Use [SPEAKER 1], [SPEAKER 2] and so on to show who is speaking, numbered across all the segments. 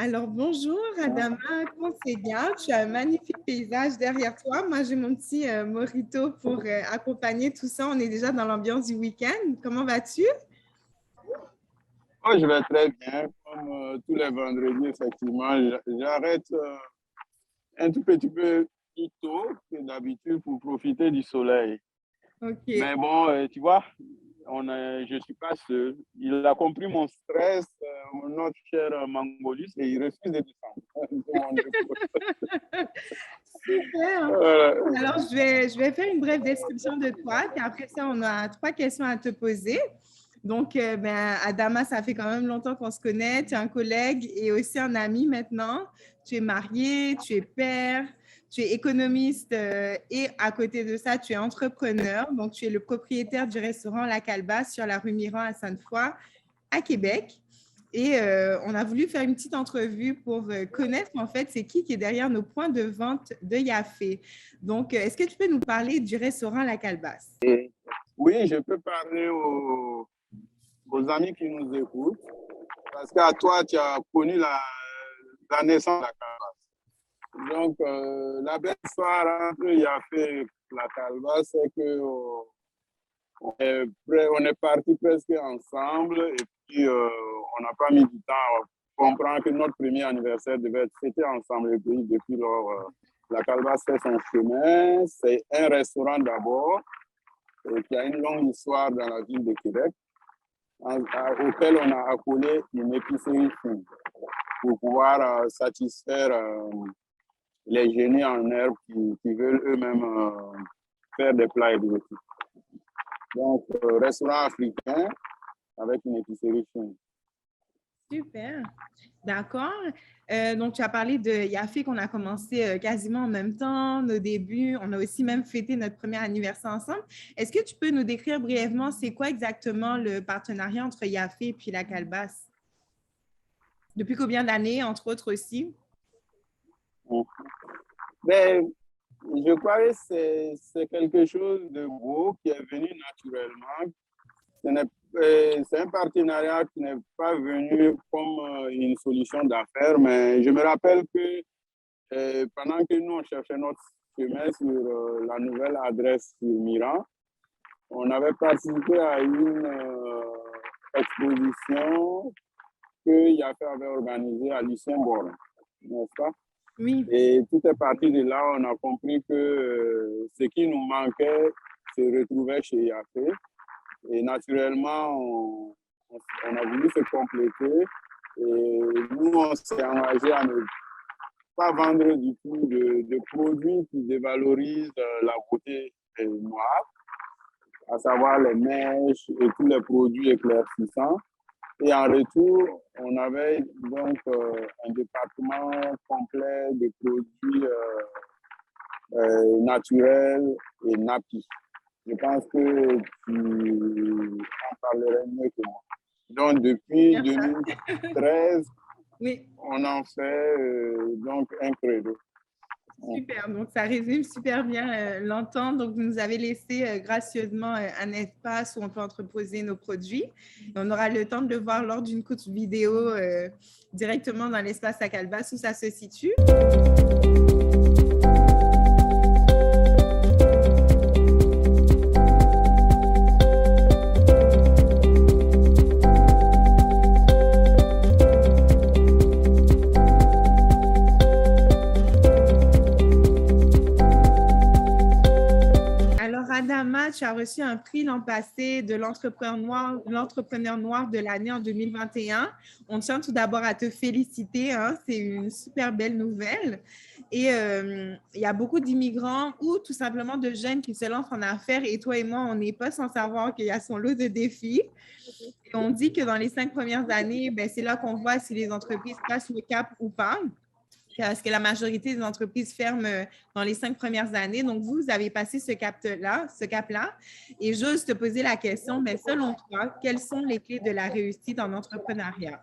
[SPEAKER 1] Alors, bonjour Adama, conseillère. Tu as un magnifique paysage derrière toi. Moi, j'ai mon petit mojito pour accompagner tout ça. On est déjà dans l'ambiance du week-end. Comment vas-tu?
[SPEAKER 2] Oh, je vais très bien. Comme tous les vendredis, effectivement, j'arrête un tout petit peu plus tôt que d'habitude pour profiter du soleil.
[SPEAKER 1] OK.
[SPEAKER 2] Mais bon, tu vois, je ne suis pas seul. Il a compris mon stress, notre cher Mangolus, et il refuse de descendre de mon épaule.
[SPEAKER 1] Super.
[SPEAKER 2] Voilà.
[SPEAKER 1] Alors, je vais faire une brève description de toi. Puis après ça, on a trois questions à te poser. Donc, Adama, ça fait quand même longtemps qu'on se connaît. Tu es un collègue et aussi un ami maintenant. Tu es marié, tu es père, tu es économiste et à côté de ça, tu es entrepreneur. Donc, tu es le propriétaire du restaurant La Calebasse sur la rue Miran à Sainte-Foy, à Québec. Et on a voulu faire une petite entrevue pour connaître en fait c'est qui est derrière nos points de vente de Yafé. Donc, est-ce que tu peux nous parler du restaurant La Calebasse?
[SPEAKER 2] Oui, je peux parler aux amis qui nous écoutent, parce qu'à toi, tu as connu la naissance de la Calebasse. Donc, la belle histoire entre Yafé et la Calebasse, c'est que on est parti presque ensemble et puis on n'a pas mis du temps à comprendre que notre premier anniversaire devait être fêté ensemble. Et puis, depuis lors, la Calebasse fait son chemin. C'est un restaurant d'abord qui a une longue histoire dans la ville de Québec, auquel on a accolé une épicerie fine pour pouvoir satisfaire les génies en herbe qui veulent eux-mêmes faire des plats exotiques. Donc, restaurant africain avec une épicerie fine.
[SPEAKER 1] Super, d'accord. Donc, tu as parlé de Yafé qu'on a commencé quasiment en même temps, nos débuts. On a aussi même fêté notre premier anniversaire ensemble. Est-ce que tu peux nous décrire brièvement c'est quoi exactement le partenariat entre Yafé et puis la Calebasse? Depuis combien d'années, entre autres aussi?
[SPEAKER 2] Mais je crois que c'est quelque chose de beau qui est venu naturellement. C'est un partenariat qui n'est pas venu comme une solution d'affaires, mais je me rappelle que pendant que nous, on cherchait notre chemin sur la nouvelle adresse sur Miran, on avait participé à une exposition que Yafé avait organisée à Lucien Born, n'est-ce pas?
[SPEAKER 1] Oui.
[SPEAKER 2] Et tout est parti de là, on a compris que ce qui nous manquait se retrouvait chez Yafé. Et naturellement, on a voulu se compléter. Et nous, on s'est engagé à ne pas vendre du tout de produits qui dévalorisent la beauté noire, à savoir les mèches et tous les produits éclaircissants. Et en retour, on avait donc un département complet de produits naturels et nappies. Je pense que tu en parlerais mieux que moi. Donc, depuis
[SPEAKER 1] Bien ça.
[SPEAKER 2] 2013,
[SPEAKER 1] Oui,
[SPEAKER 2] on en fait donc un credo.
[SPEAKER 1] super. Donc, ça résume super bien l'entente. Donc, vous nous avez laissé gracieusement un espace où on peut entreposer nos produits. Et on aura le temps de le voir lors d'une courte vidéo directement dans l'espace à Calebasse où ça se situe. Alors, Adama, tu as reçu un prix l'an passé de l'entrepreneur noir de l'année en 2021. On tient tout d'abord à te féliciter, hein, c'est une super belle nouvelle. Et il y a beaucoup d'immigrants ou tout simplement de jeunes qui se lancent en affaires et toi et moi, on n'est pas sans savoir qu'il y a son lot de défis. Et on dit que dans les 5 premières années, ben, c'est là qu'on voit si les entreprises passent le cap ou pas. Parce que la majorité des entreprises ferment dans les 5 premières années. Donc, vous avez passé ce cap-là. Et j'ose te poser la question, mais selon toi, quelles sont les clés de la réussite en entrepreneuriat?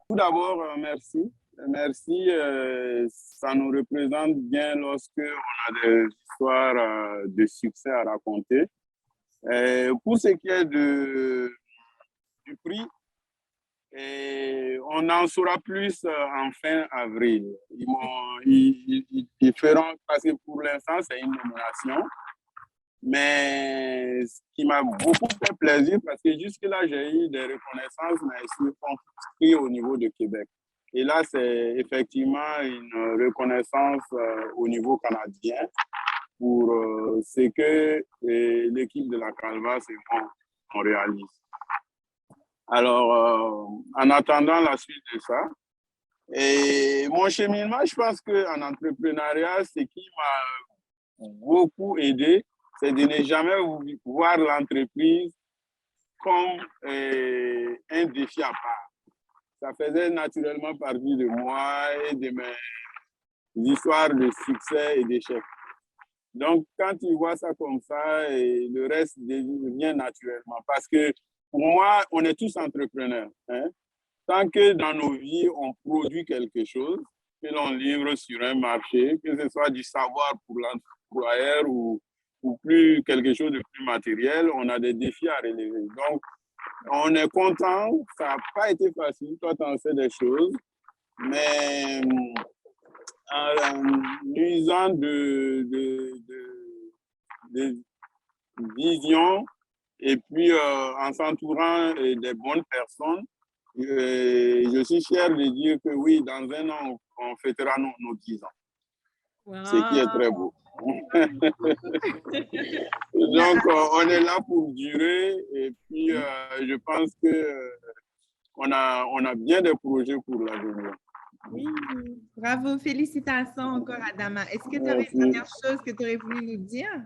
[SPEAKER 2] Tout d'abord, merci. Merci, ça nous représente bien lorsque on a des histoires de succès à raconter. Pour ce qui est du prix, Et on en saura plus en fin avril. Ils feront, parce que pour l'instant, c'est une nomination. Mais ce qui m'a beaucoup fait plaisir, parce que jusque-là, j'ai eu des reconnaissances, mais circonscrites au niveau de Québec. Et là, c'est effectivement une reconnaissance au niveau canadien pour ce que l'équipe de la Calvasse et moi, on réalise. Alors, en attendant la suite de ça, et mon cheminement, je pense qu'en entrepreneuriat, ce qui m'a beaucoup aidé, c'est de ne jamais voir l'entreprise comme un défi à part. Ça faisait naturellement partie de moi et de mes histoires de succès et d'échecs. Donc, quand tu vois ça comme ça, et le reste devient naturellement. Parce que pour moi, on est tous entrepreneurs. Hein? Tant que dans nos vies, on produit quelque chose, que l'on livre sur un marché, que ce soit du savoir pour l'employeur ou plus quelque chose de plus matériel, on a des défis à relever. Donc, on est content. Ça n'a pas été facile. Toi, tu en sais des choses. Mais en usant de vision et puis en s'entourant des bonnes personnes, je suis fier de dire que oui, dans un an, on fêtera nos 10 ans. Wow. Ce qui est très beau. Donc, on est là pour durer et puis je pense qu'on a bien des projets pour l'avenir.
[SPEAKER 1] Oui, bravo, félicitations encore, Adama. Est-ce que tu aurais une dernière chose que tu aurais voulu nous dire?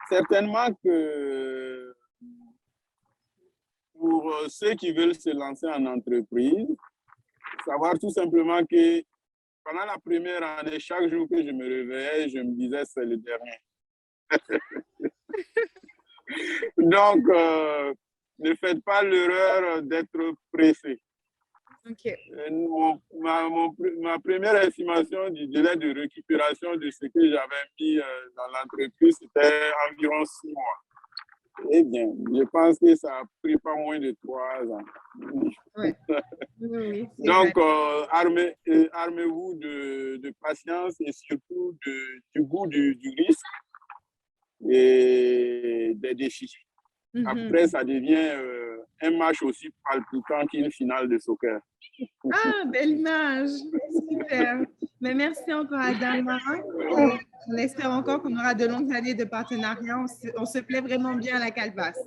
[SPEAKER 2] Certainement que pour ceux qui veulent se lancer en entreprise, savoir tout simplement que pendant la première année, chaque jour que je me réveillais, je me disais c'est le dernier. Donc, ne faites pas l'erreur d'être pressé.
[SPEAKER 1] Okay.
[SPEAKER 2] Ma première estimation du délai de récupération de ce que j'avais mis dans l'entreprise, c'était environ 6 mois. Eh bien, je pense que ça a pris pas moins de 3 ans.
[SPEAKER 1] Ouais. Oui,
[SPEAKER 2] donc, armez-vous de patience et surtout du goût du risque et des défis. Après, ça devient un match aussi palpitant qu'une finale de soccer.
[SPEAKER 1] Ah, belle image! Super! Mais merci encore, Adama. On espère encore qu'on aura de longues années de partenariat. On se plaît vraiment bien à la Calvasse.